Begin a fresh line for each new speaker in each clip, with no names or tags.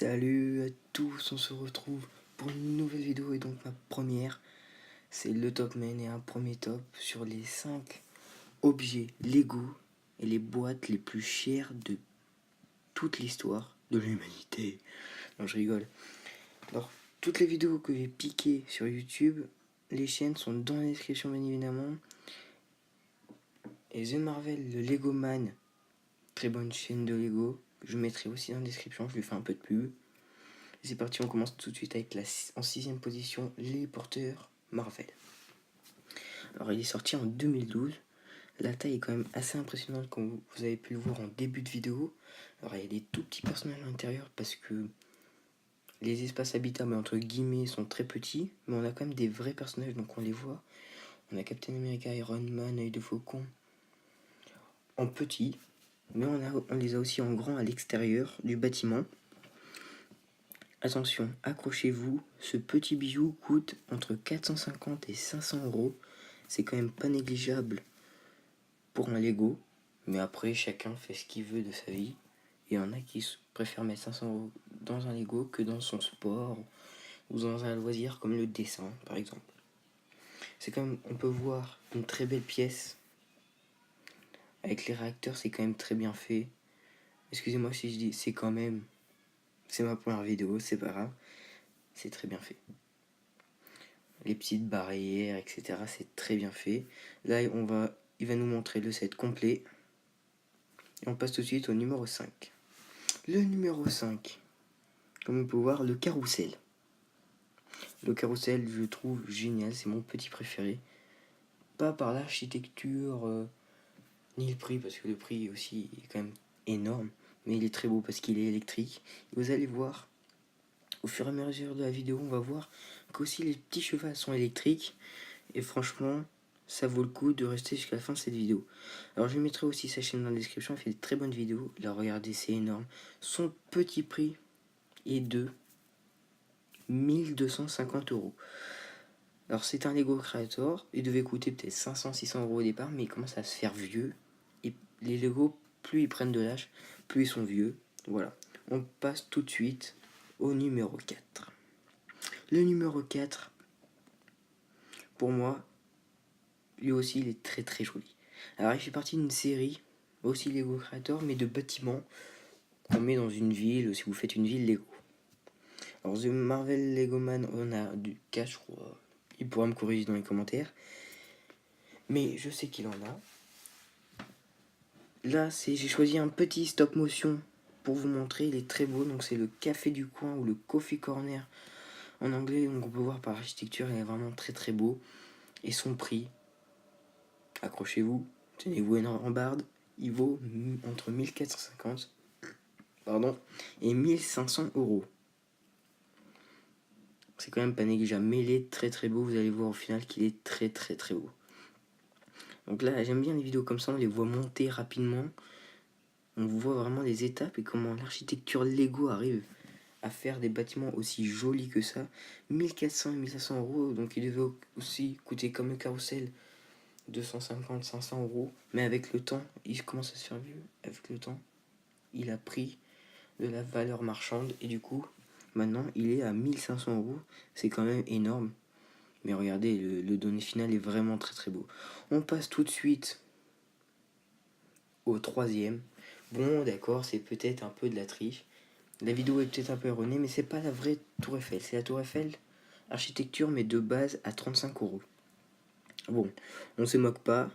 Salut à tous, on se retrouve pour une nouvelle vidéo et donc ma première, c'est le top man et un premier top sur les 5 objets Lego et les boîtes les plus chères de toute l'histoire de l'humanité. Non, je rigole. Alors, toutes les vidéos que j'ai piquées sur YouTube, les chaînes sont dans la description bien évidemment. Et The Marvel, le Lego Man, très bonne chaîne de Lego, je mettrai aussi dans la description, je lui fais un peu de pub. C'est parti, on commence tout de suite avec en 6ème position, les porteurs Marvel. Alors il est sorti en 2012. La taille est quand même assez impressionnante comme vous avez pu le voir en début de vidéo. Alors il y a des tout petits personnages à l'intérieur parce que les espaces habitables entre guillemets sont très petits. Mais on a quand même des vrais personnages donc on les voit. On a Captain America, Iron Man, Œil de Faucon en petit. Mais on les a aussi en grand à l'extérieur du bâtiment. Attention, accrochez-vous, ce petit bijou coûte entre 450 et 500 euros. C'est quand même pas négligeable pour un Lego. Mais après, chacun fait ce qu'il veut de sa vie. Il y en a qui préfèrent mettre 500 euros dans un Lego que dans son sport ou dans un loisir comme le dessin, par exemple. C'est quand même, on peut voir une très belle pièce. Avec les réacteurs, c'est quand même très bien fait. Excusez-moi si je dis c'est quand même. C'est ma première vidéo, c'est pas grave. C'est très bien fait. Les petites barrières, etc. C'est très bien fait. Là, il va nous montrer le set complet. Et on passe tout de suite au numéro 5. Le numéro 5, comme on peut voir, le carrousel. Le carrousel, je le trouve génial, c'est mon petit préféré. Pas par l'architecture, ni le prix, parce que le prix aussi est quand même énorme. Mais il est très beau parce qu'il est électrique. Et vous allez voir, au fur et à mesure de la vidéo, on va voir qu'aussi les petits chevaux sont électriques. Et franchement, ça vaut le coup de rester jusqu'à la fin de cette vidéo. Alors je mettrai aussi sa chaîne dans la description, elle fait de très bonnes vidéos. Là regardez, c'est énorme. Son petit prix est de 1250 euros. Alors c'est un Lego Creator, il devait coûter peut-être 500-600 euros au départ, mais il commence à se faire vieux. Et les Lego, plus ils prennent de l'âge, plus ils sont vieux. Voilà, on passe tout de suite au numéro 4. Le numéro 4, pour moi, lui aussi il est très très joli. Alors il fait partie d'une série, aussi Lego Creator, mais de bâtiments qu'on met dans une ville, si vous faites une ville Lego. Alors The Marvel Lego Man, on a du cash, je crois. Il pourra me corriger dans les commentaires. Mais je sais qu'il en a. Là, j'ai choisi un petit stop motion pour vous montrer. Il est très beau. Donc c'est le café du coin ou le coffee corner en anglais. Donc on peut voir par l'architecture, il est vraiment très très beau. Et son prix, accrochez-vous, tenez-vous une rambarde, il vaut entre 1450 et 1500 euros. C'est quand même pas négligeable, mais il est très très beau. Vous allez voir au final qu'il est très très très beau. Donc là, j'aime bien les vidéos comme ça, on les voit monter rapidement. On voit vraiment les étapes et comment l'architecture Lego arrive à faire des bâtiments aussi jolis que ça. 1400 et 1500 euros, donc il devait aussi coûter comme le carrousel 250-500 euros. Mais avec le temps, il commence à se faire vieux. Avec le temps, il a pris de la valeur marchande et du coup, maintenant il est à 1500 euros. C'est quand même énorme. Mais regardez, le donné final est vraiment très très beau. On passe tout de suite au troisième. Bon, d'accord, c'est peut-être un peu de la triche. La vidéo est peut-être un peu erronée, mais c'est pas la vraie Tour Eiffel. C'est la Tour Eiffel architecture, mais de base à 35 euros. Bon, on se moque pas.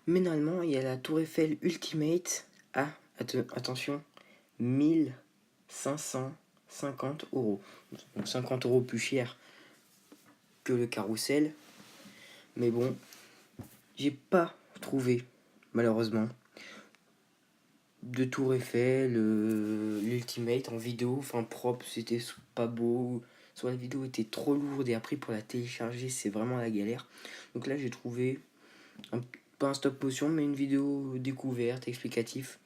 Mais normalement, il y a la Tour Eiffel Ultimate à, attention, 1550 euros. Donc 50 euros plus cher que le carrousel. Mais bon, j'ai pas trouvé, malheureusement, de Tour Eiffel, l'Ultimate en vidéo, enfin propre, c'était pas beau, soit la vidéo était trop lourde et après pour la télécharger c'est vraiment la galère. Donc là j'ai trouvé, pas un stop motion mais une vidéo découverte, explicatif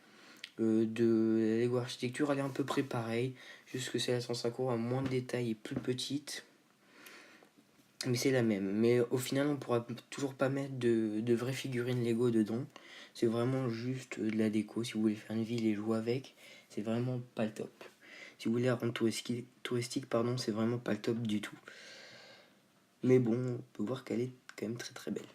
de la Lego Architecture, elle est un peu près pareille, juste que c'est à 105 euros, à moins de détails et plus petite. Mais c'est la même. Mais au final, on pourra toujours pas mettre de vraies figurines Lego dedans. C'est vraiment juste de la déco. Si vous voulez faire une ville et jouer avec, c'est vraiment pas le top. Si vous voulez la rendre touristique, pardon, c'est vraiment pas le top du tout. Mais bon, on peut voir qu'elle est quand même très très belle.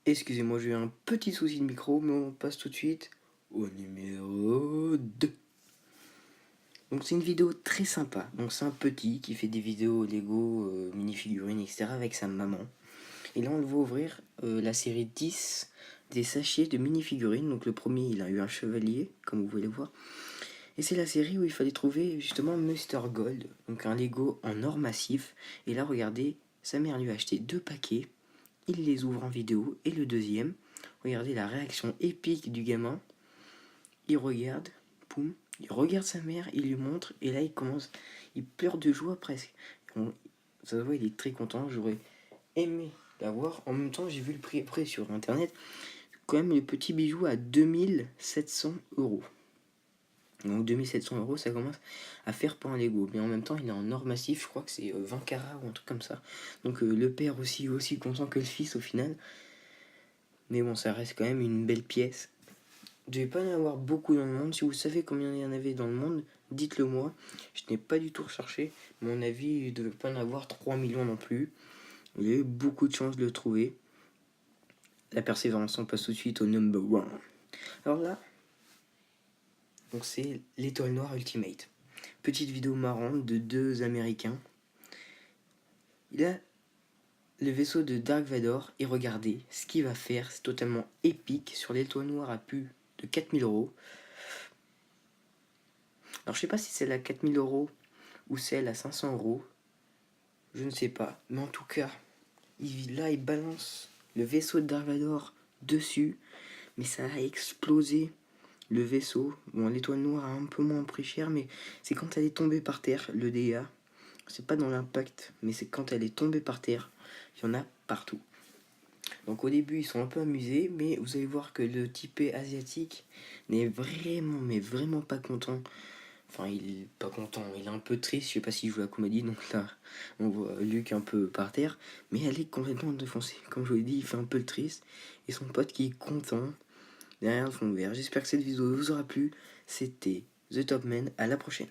Excusez-moi, j'ai eu un petit souci de micro, mais on passe tout de suite au numéro 2. Donc c'est une vidéo très sympa. Donc c'est un petit qui fait des vidéos Lego, mini-figurines, etc. avec sa maman. Et là on le voit ouvrir la série 10 des sachets de mini-figurines. Donc le premier il a eu un chevalier, comme vous pouvez le voir. Et c'est la série où il fallait trouver justement Mr. Gold, donc un Lego en or massif. Et là regardez, sa mère lui a acheté 2 paquets. Il les ouvre en vidéo. Et le deuxième, regardez la réaction épique du gamin. Il regarde, poum, il regarde sa mère, il lui montre, et là il pleure de joie presque. Ça se voit, il est très content, j'aurais aimé l'avoir. En même temps, j'ai vu le prix après sur internet, quand même le petit bijou à 2700 euros. Donc 2700 euros, ça commence à faire pour un Lego. Mais en même temps, il est en or massif, je crois que c'est 20 carats ou un truc comme ça. Donc le père aussi content que le fils au final. Mais bon, ça reste quand même une belle pièce. Il ne devait pas y en avoir beaucoup dans le monde. Si vous savez combien il y en avait dans le monde, dites-le moi. Je n'ai pas du tout recherché. À mon avis, il ne devait pas y en avoir 3 millions non plus. Il y a eu beaucoup de chance de le trouver. La persévérance, on passe tout de suite au number 1. Alors là, donc c'est l'étoile noire Ultimate. Petite vidéo marrante de 2 Américains. Il a le vaisseau de Dark Vador et regardez ce qu'il va faire. C'est totalement épique sur l'étoile noire à plus de 4000 euros. Alors je sais pas si c'est la 4000 euros ou celle à 500 euros. Je ne sais pas. Mais en tout cas, il balance le vaisseau de Dark Vador dessus. Mais ça a explosé le vaisseau. Bon, l'étoile noire a un peu moins pris cher, mais c'est quand elle est tombée par terre, le dégât. C'est pas dans l'impact, mais c'est quand elle est tombée par terre. Il y en a partout. Donc au début, ils sont un peu amusés, mais vous allez voir que le typé asiatique n'est vraiment, mais vraiment pas content. Enfin, il est pas content, il est un peu triste, je sais pas s'il joue la comédie, donc là, on voit Luc un peu par terre, mais elle est complètement défoncée. Comme je vous l'ai dit, il fait un peu le triste, et son pote qui est content derrière le fond vert. J'espère que cette vidéo vous aura plu. C'était The Top Man, à la prochaine.